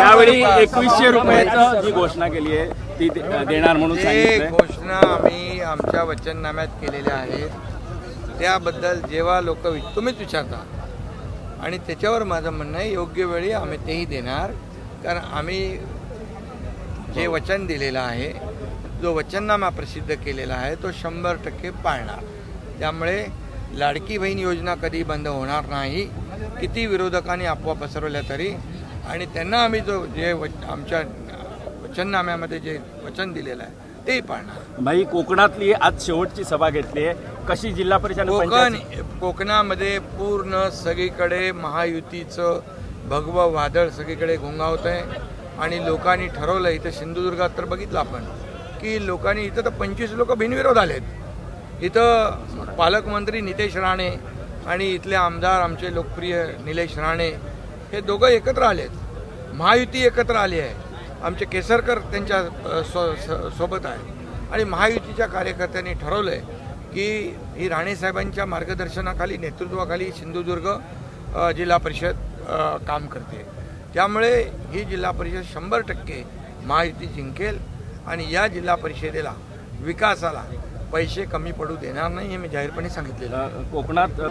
यावेळी 2100 रुपयाची जी घोषणा केली आहे ती देणार म्हणून जे सांगितलंय. घोषणा आम्ही आमच्या वचननाम्यात केलेल्या आहेत त्याबद्दल जेव्हा लोक तुम्हीच विचारता आणि त्याच्यावर माझं म्हणणं आहे योग्य वेळी आम्ही तेही देणार, कारण आम्ही जे वचन दिलेलं आहे, जो वचननामा प्रसिद्ध केलेला आहे तो 100% पाळणार. त्यामुळे लाडकी बहीण योजना कधी बंद होणार नाही, किती विरोधकांनी अफवा पसरवल्या तरी. आणि त्यांना आम्ही जे आमच्या वचननाम्यामध्ये जे वचन दिलेलं आहे तेही पाळणार. भाई, कोकणातली आज शेवटची सभा घेतली आहे, कशी जिल्हा परिषद कोकणामध्ये पूर्ण सगळीकडे महायुतीचं भगवं वादळ सगळीकडे घोंगावत आहे. आणि लोकांनी ठरवलं, इथं सिंधुदुर्गात तर बघितलं आपण की लोकांनी इथं तर 25 लोक बिनविरोध आलेत. इथं पालकमंत्री नितेश राणे आणि इथले आमदार आमचे लोकप्रिय निलेश राणे हे दोघं एकत्र आलेत, महायुती एकत्र आली आहे. आमचे केसरकर त्यांच्या सोबत आहे. आणि महायुतीच्या कार्यकर्त्यांनी ठरवलं आहे की ही राणेसाहेबांच्या मार्गदर्शनाखाली नेतृत्वाखाली सिंधुदुर्ग जिल्हा परिषद काम करते. त्यामुळे ही जिल्हा परिषद 100% महायुती जिंकेल आणि या जिल्हा परिषदेला विकासाला पैसे कमी पडू देणार नाही, हे मी जाहीरपणे सांगितलेलं. कोकणात